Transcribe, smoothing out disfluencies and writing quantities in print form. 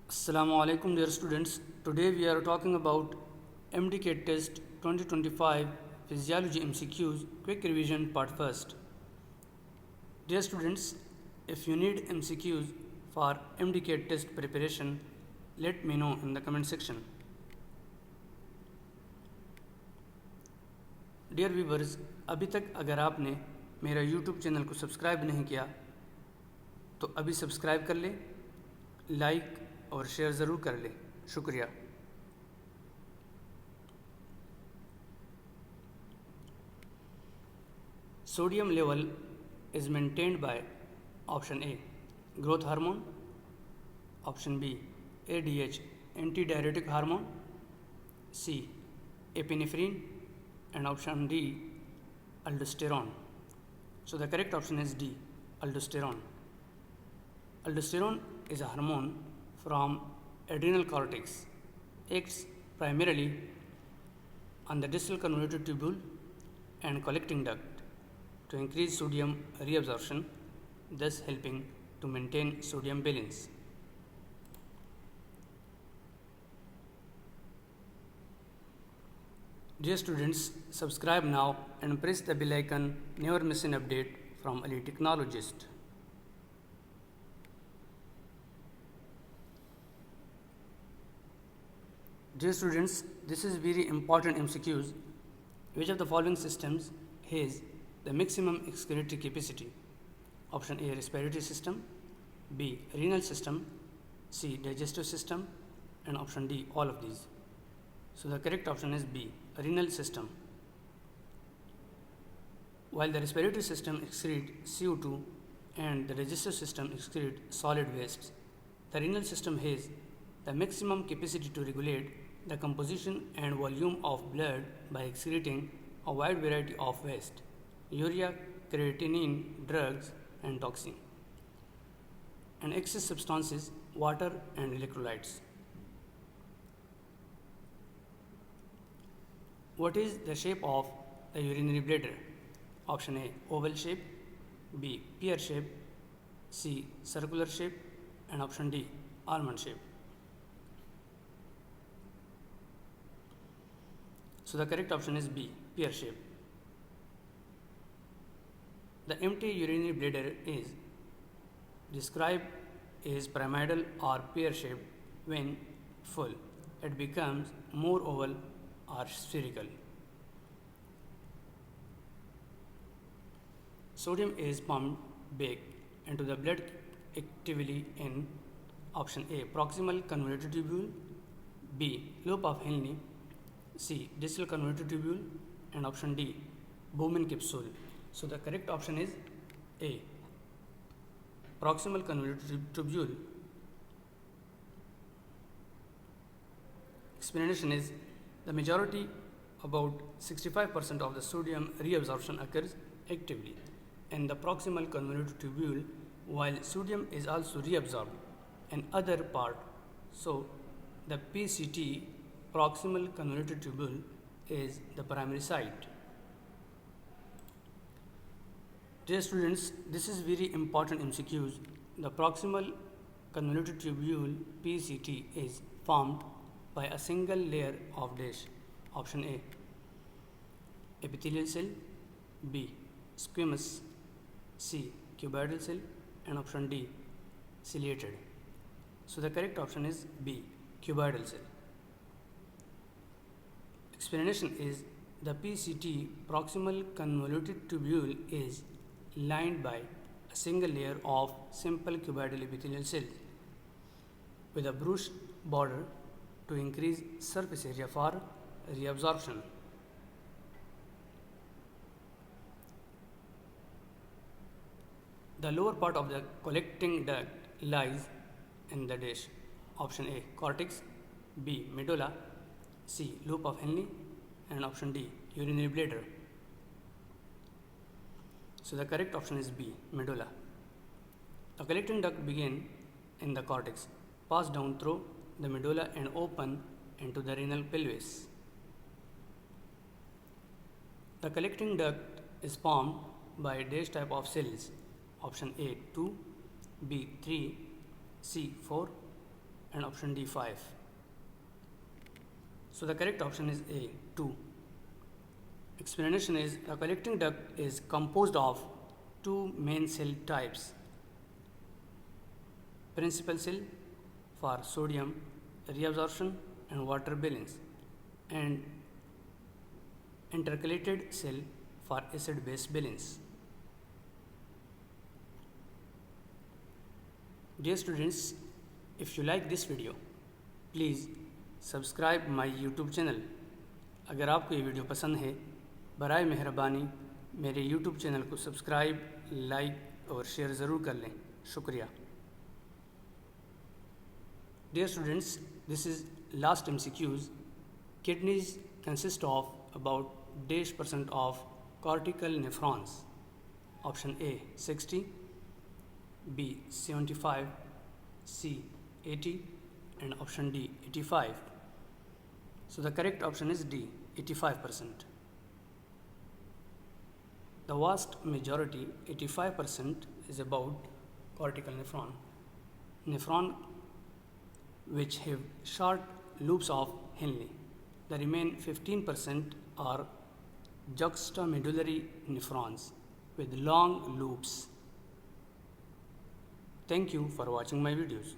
Assalamu alaikum dear students. Today we are talking about MDCAT test 2025 Physiology MCQs Quick Revision Part 1st. Dear students, if you need MCQs for MDCAT test preparation, let me know in the comment section. Dear viewers, अभी तक अगर आपने मेरा YouTube channel को subscribe नहीं किया तो अभी सब्सक्राइब कर ले, लाइक और शेयर ज़रूर कर ले। शुक्रिया। Sodium level is maintained by option A, growth hormone, option B, ADH, antidiuretic hormone, C, epinephrine, and option D, aldosterone. So the correct option is D, aldosterone. Aldosterone is a hormone from adrenal cortex, acts primarily on the distal convoluted tubule and collecting duct to increase sodium reabsorption, thus helping to maintain sodium balance. Dear students, subscribe now and press the bell icon, never miss an update from Ali Technologist. Dear students, this is very important MCQs. Which of the following systems has the maximum excretory capacity? Option A, respiratory system, B, renal system, C, digestive system, and option D, all of these. So the correct option is B, renal system. While the respiratory system excretes CO2 and the digestive system excretes solid wastes, the renal system has the maximum capacity to regulate the composition and volume of blood by excreting a wide variety of waste, urea, creatinine, drugs, and toxin, and excess substances, water, and electrolytes. What is the shape of the urinary bladder? Option A, oval shape, B, pear shape, C, circular shape, and option D, almond shape. So the correct option is B, pear shape. The empty urinary bladder is described as pyramidal or pear shaped. When full, it becomes more oval or spherical. Sodium is pumped back into the blood actively in option A, proximal convoluted tubule, B, loop of Henle, C, distal convoluted tubule, and option D, Bowman capsule. So the correct option is A, proximal convoluted tubule. Explanation is the majority, about 65% of the sodium reabsorption occurs actively in the proximal convoluted tubule, while sodium is also reabsorbed in other part. So the PCT, proximal convoluted tubule, is the primary site. Dear students, this is very important MCQs. The proximal convoluted tubule PCT is formed by a single layer of dash. Option A, epithelial cell, B, squamous, C, cuboidal cell, and option D, ciliated. So the correct option is B, cuboidal cell. Explanation is the PCT, proximal convoluted tubule, is lined by a single layer of simple cuboidal epithelial cells with a bruised border to increase surface area for reabsorption. The lower part of the collecting duct lies in the dash. Option A, cortex, B, medulla, C, loop of Henle, and option D, urinary bladder. So the correct option is B, medulla. The collecting duct begins in the cortex, pass down through the medulla and open into the renal pelvis. The collecting duct is formed by dash type of cells. Option A, 2, B, 3, C, 4, and option D 5. So the correct option is A 2. Explanation is a collecting duct is composed of two main cell types. Principal cell for sodium reabsorption and water balance, and intercalated cell for acid-base balance. Dear students, if you like this video, please subscribe my YouTube channel. अगर आपको ये video पसंद है, बराए मेहरबानी मेरे YouTube channel को subscribe, like और शेयर ज़रूर कर लें। शुक्रिया। Dear students, this is last MCQs. Kidneys consist of about -% of cortical nephrons. Option A 60, B 75, C 80, and option D 85. So the correct option is D 85%. The vast majority 85% is about cortical nephron. Nephron which have short loops of Henle. The remaining 15% are juxtamedullary nephrons with long loops. Thank you for watching my videos.